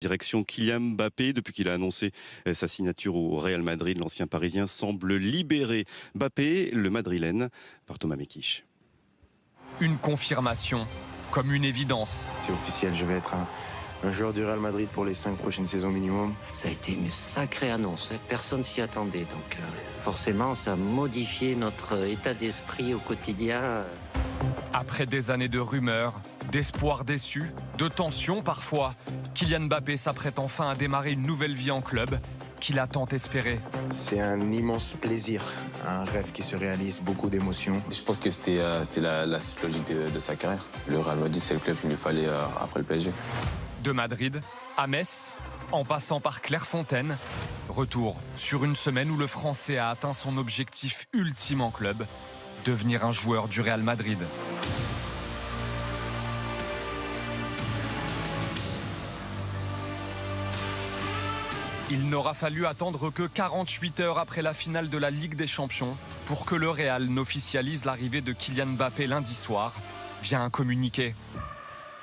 Direction Kylian Mbappé, depuis qu'il a annoncé sa signature au Real Madrid, l'ancien Parisien semble libéré. Mbappé, le Madrilène, par Thomas Mekich. Une confirmation, comme une évidence. C'est officiel, je vais être un joueur du Real Madrid pour les 5 prochaines saisons minimum. Ça a été une sacrée annonce, personne s'y attendait. Donc forcément, ça a modifié notre état d'esprit au quotidien. Après des années de rumeurs, d'espoirs déçus, de tensions parfois, Kylian Mbappé s'apprête enfin à démarrer une nouvelle vie en club qu'il a tant espéré. C'est un immense plaisir, un rêve qui se réalise, beaucoup d'émotions. Je pense que c'était la suite logique de sa carrière. Le Real Madrid, c'est le club qu'il lui fallait après le PSG. De Madrid à Metz, en passant par Clairefontaine, retour sur une semaine où le Français a atteint son objectif ultime en club, devenir un joueur du Real Madrid. Il n'aura fallu attendre que 48 heures après la finale de la Ligue des Champions pour que le Real n'officialise l'arrivée de Kylian Mbappé lundi soir via un communiqué.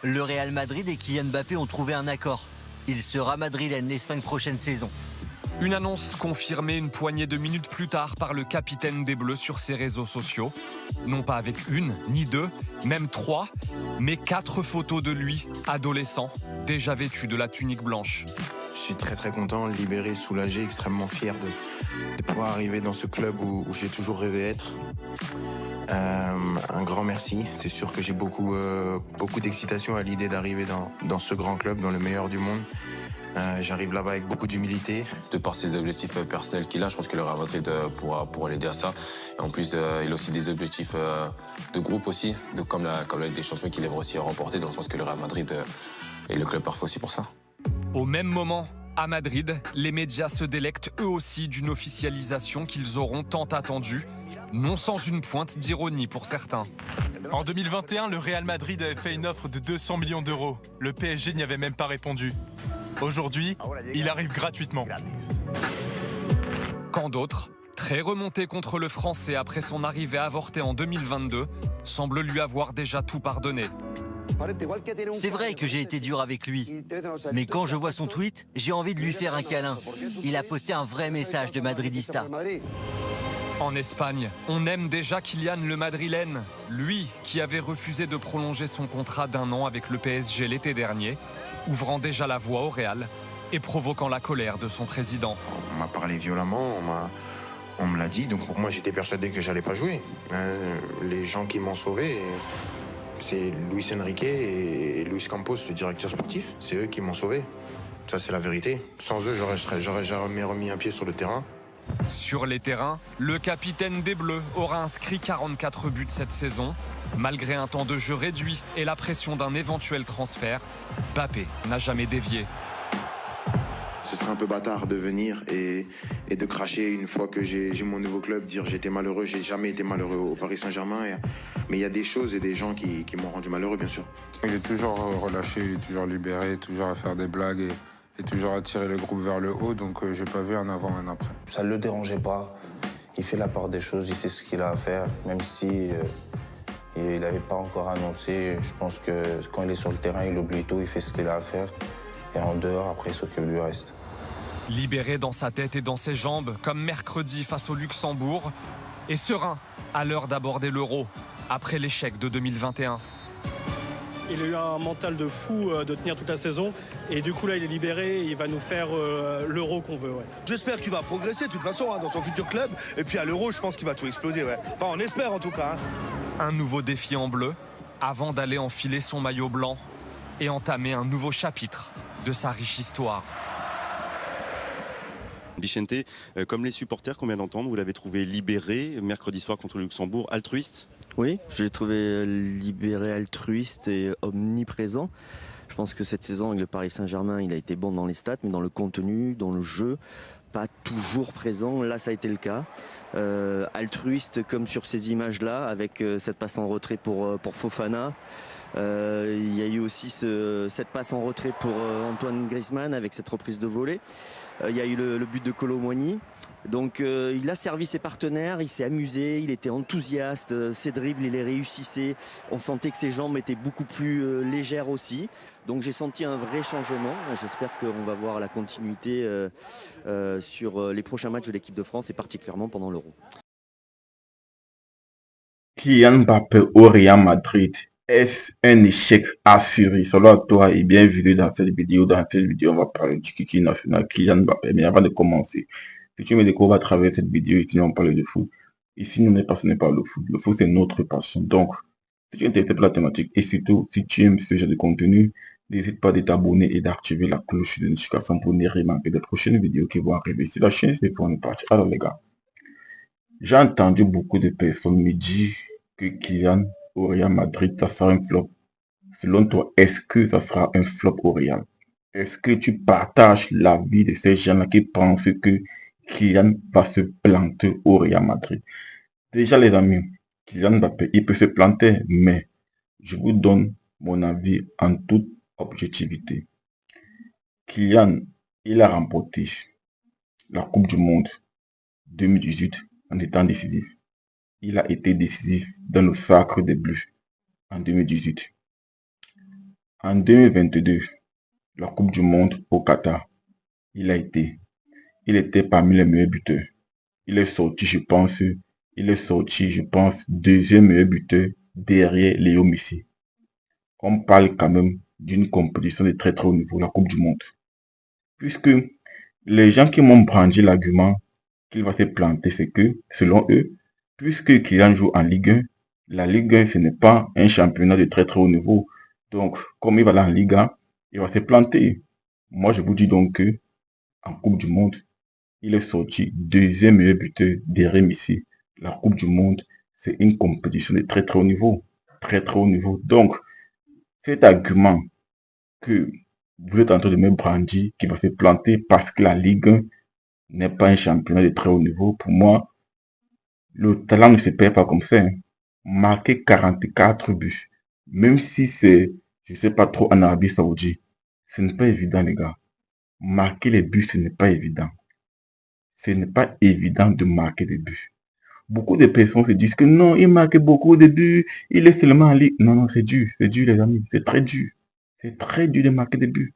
Le Real Madrid et Kylian Mbappé ont trouvé un accord. Il sera madrilène les 5 prochaines saisons. Une annonce confirmée une poignée de minutes plus tard par le capitaine des Bleus sur ses réseaux sociaux. Non pas avec une, ni deux, même 3, mais 4 photos de lui, adolescent, déjà vêtu de la tunique blanche. Je suis très content, libéré, soulagé, extrêmement fier de pouvoir arriver dans ce club où j'ai toujours rêvé être. Un grand merci. C'est sûr que j'ai beaucoup d'excitation à l'idée d'arriver dans ce grand club, dans le meilleur du monde. J'arrive là-bas avec beaucoup d'humilité. De par ses objectifs personnels qu'il a, je pense que le Real Madrid pourra l'aider à ça. Et en plus, il a aussi des objectifs de groupe aussi, comme la Ligue des Champions qu'il aimerait aussi remporter. Donc je pense que le Real Madrid est le club parfait aussi pour ça. Au même moment, à Madrid, les médias se délectent eux aussi d'une officialisation qu'ils auront tant attendue, non sans une pointe d'ironie pour certains. En 2021, le Real Madrid avait fait une offre de 200 millions d'euros. Le PSG n'y avait même pas répondu. Aujourd'hui, il arrive gratuitement. Quand d'autres, très remontés contre le Français après son arrivée avortée en 2022, semblent lui avoir déjà tout pardonné. C'est vrai que j'ai été dur avec lui. Mais quand je vois son tweet, j'ai envie de lui faire un câlin. Il a posté un vrai message de madridista. En Espagne, on aime déjà Kylian le Madrilène, lui qui avait refusé de prolonger son contrat d'1 an avec le PSG l'été dernier, ouvrant déjà la voie au Real et provoquant la colère de son président. On m'a parlé violemment, on me l'a dit, donc pour moi j'étais persuadé que j'allais pas jouer. Les gens qui m'ont sauvé, c'est Luis Enrique et Luis Campos, le directeur sportif. C'est eux qui m'ont sauvé. Ça, c'est la vérité. Sans eux, j'aurais jamais remis un pied sur le terrain. Sur les terrains, le capitaine des Bleus aura inscrit 44 buts cette saison. Malgré un temps de jeu réduit et la pression d'un éventuel transfert, Mbappé n'a jamais dévié. Ce serait un peu bâtard de venir et de cracher une fois que j'ai mon nouveau club, dire j'étais malheureux, j'ai jamais été malheureux au Paris Saint-Germain. Mais il y a des choses et des gens qui m'ont rendu malheureux, bien sûr. Il est toujours relâché, il est toujours libéré, toujours à faire des blagues et toujours à tirer le groupe vers le haut, donc j'ai pas vu un avant, un après. Ça ne le dérangeait pas, il fait la part des choses, il sait ce qu'il a à faire, même si il n'avait pas encore annoncé. Je pense que quand il est sur le terrain, il oublie tout, il fait ce qu'il a à faire. Et en dehors, après, il s'occupe du reste. Libéré dans sa tête et dans ses jambes, comme mercredi face au Luxembourg, et serein à l'heure d'aborder l'Euro, après l'échec de 2021. Il a eu un mental de fou de tenir toute la saison. Et du coup, là, il est libéré et il va nous faire l'Euro qu'on veut. Ouais. J'espère qu'il va progresser de toute façon dans son futur club. Et puis à l'Euro, je pense qu'il va tout exploser. Ouais. Enfin, on espère en tout cas. Un nouveau défi en bleu, avant d'aller enfiler son maillot blanc et entamer un nouveau chapitre de sa riche histoire. Vicente, comme les supporters qu'on vient d'entendre, vous l'avez trouvé libéré mercredi soir contre le Luxembourg, altruiste? Oui, je l'ai trouvé libéré, altruiste et omniprésent. Je pense que cette saison avec le Paris Saint-Germain, il a été bon dans les stats, mais dans le contenu, dans le jeu, pas toujours présent. Là, ça a été le cas. Altruiste comme sur ces images-là, avec cette passe en retrait pour Fofana. Il y a eu aussi cette passe en retrait pour Antoine Griezmann avec cette reprise de volée. Il y a eu le but de Kolo Muani. Donc il a servi ses partenaires, il s'est amusé, il était enthousiaste, ses dribbles, il les réussissait. On sentait que ses jambes étaient beaucoup plus légères aussi. Donc j'ai senti un vrai changement. J'espère qu'on va voir la continuité sur les prochains matchs de l'équipe de France et particulièrement pendant l'Euro. Kylian Mbappé au Real Madrid, est-ce un échec assuré? Selon toi et bienvenue dans cette vidéo. Dans cette vidéo, on va parler du kiki national Kylian Mbappé. Mais avant de commencer, si tu me découvres à travers cette vidéo, ici on parle de foot. Ici, nous n'est passionné par le foot. Le foot, c'est notre passion. Donc, si tu es intéressé par la thématique et surtout, si tu aimes ce genre de contenu, n'hésite pas à t'abonner et d'activer la cloche de notification pour ne rien manquer des prochaines vidéos qui vont arriver sur la chaîne. C'est pour une partie. Alors, les gars, j'ai entendu beaucoup de personnes me dire que Kylian au Real Madrid, ça sera un flop. Selon toi, est-ce que ça sera un flop au Real? Est-ce que tu partages l'avis de ces gens-là qui pensent que Kylian va se planter au Real Madrid? Déjà, les amis, Kylian Mbappé, il peut se planter, mais je vous donne mon avis en toute objectivité. Kylian, il a remporté la Coupe du Monde 2018 en étant décisif. Il a été décisif dans le sacre des Bleus en 2018. En 2022, la Coupe du Monde au Qatar, il était parmi les meilleurs buteurs. Il est sorti, je pense, deuxième meilleur buteur derrière Léo Messi. On parle quand même d'une compétition de très très haut niveau, la Coupe du Monde. Puisque les gens qui m'ont brandi l'argument qu'il va se planter, c'est que, selon eux, puisque Kylian joue en Ligue 1, la Ligue 1, ce n'est pas un championnat de très très haut niveau. Donc, comme il va aller en Ligue 1, il va se planter. Moi, je vous dis donc que, en Coupe du Monde, il est sorti deuxième meilleur buteur derrière Messi. La Coupe du Monde, c'est une compétition de très très haut niveau. Très très haut niveau. Donc, cet argument que vous êtes en train de me brandir, qui va se planter parce que la Ligue 1 n'est pas un championnat de très haut niveau, pour moi, le talent ne se perd pas comme ça. Hein. Marquer 44 buts, même si c'est, je sais pas trop, en Arabie Saoudite, ce n'est pas évident, les gars. Marquer les buts, ce n'est pas évident. Ce n'est pas évident de marquer des buts. Beaucoup de personnes se disent que non, il marque beaucoup de buts, il est seulement en Ligue. Non, non, c'est dur, les amis, c'est très dur. C'est très dur de marquer des buts.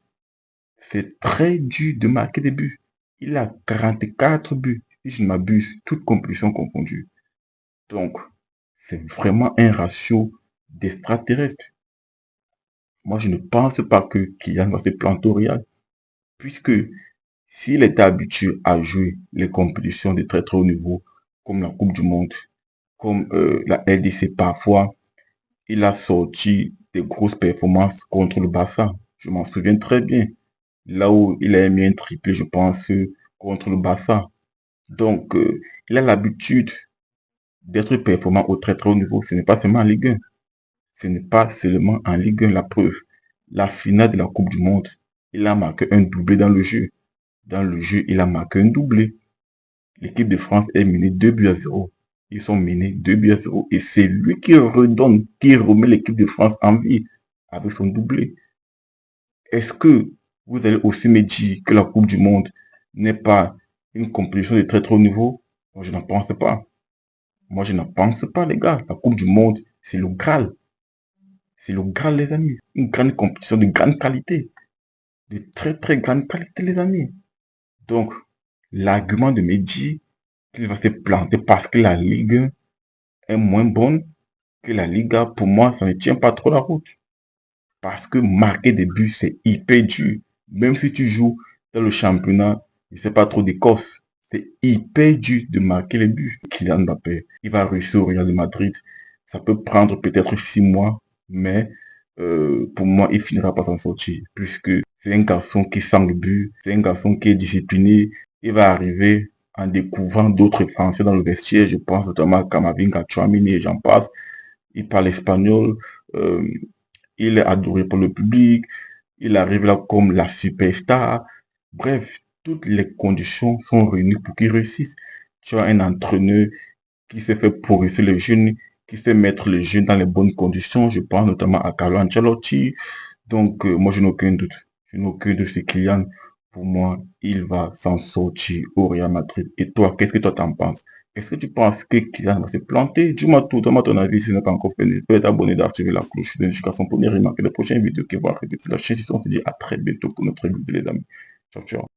C'est très dur de marquer des buts. Il a 44 buts, si je ne m'abuse, toutes compétitions confondues. Donc, c'est vraiment un ratio d'extraterrestre. Moi, je ne pense pas que Kylian va se planter au Real. Puisque s'il était habitué à jouer les compétitions de très très haut niveau, comme la Coupe du Monde, comme la LDC parfois, il a sorti des grosses performances contre le Barça. Je m'en souviens très bien. Là où il a mis un triplé, je pense, contre le Barça. Donc, il a l'habitude d'être performant au très très haut niveau. Ce n'est pas seulement en Ligue 1. Ce n'est pas seulement en Ligue 1 la preuve. La finale de la Coupe du Monde, il a marqué un doublé dans le jeu. Dans le jeu, il a marqué un doublé. L'équipe de France est menée 2-0. Ils sont menés 2-0. Et c'est lui qui redonne, qui remet l'équipe de France en vie avec son doublé. Est-ce que vous allez aussi me dire que la Coupe du Monde n'est pas une compétition de très très haut niveau? Moi, je n'en pense pas. Moi, je n'en pense pas, les gars. La Coupe du Monde, c'est le Graal. C'est le Graal, les amis. Une grande compétition de grande qualité. De très très grande qualité, les amis. Donc, l'argument de me dire qu'il va se planter parce que la Ligue est moins bonne que la Liga, pour moi, ça ne tient pas trop la route. Parce que marquer des buts, c'est hyper dur. Même si tu joues dans le championnat, je ne sais pas trop d'Écosse, c'est hyper dur de marquer les buts. Kylian Mbappé, il va réussir au Real de Madrid. Ça peut prendre peut-être 6 mois, mais pour moi, il finira par s'en sortir. Puisque c'est un garçon qui sent le but, c'est un garçon qui est discipliné. Il va arriver en découvrant d'autres Français dans le vestiaire. Je pense notamment à Camavinga, Tchouaméni et j'en passe. Il parle espagnol. Il est adoré par le public. Il arrive là comme la superstar. Bref, toutes les conditions sont réunies pour qu'il réussisse. Tu as un entraîneur qui s'est fait progresser les jeunes, qui sait mettre les jeunes dans les bonnes conditions. Je pense notamment à Carlo Ancelotti. Donc, moi, je n'ai aucun doute. Je n'ai aucun doute sur Kylian. Pour moi, il va s'en sortir au Real Madrid. Et toi, qu'est-ce que toi t'en penses? Est-ce que tu penses que Kylian va se planter? Dis-moi tout, donne-moi ton avis si ce n'est pas encore fait. N'hésite pas à t'abonner, d'activer la cloche de notification pour ne rien manquer des prochaines vidéos qui vont arriver sur la chaîne. On se dit à très bientôt pour notre vidéo, les amis. Ciao, ciao.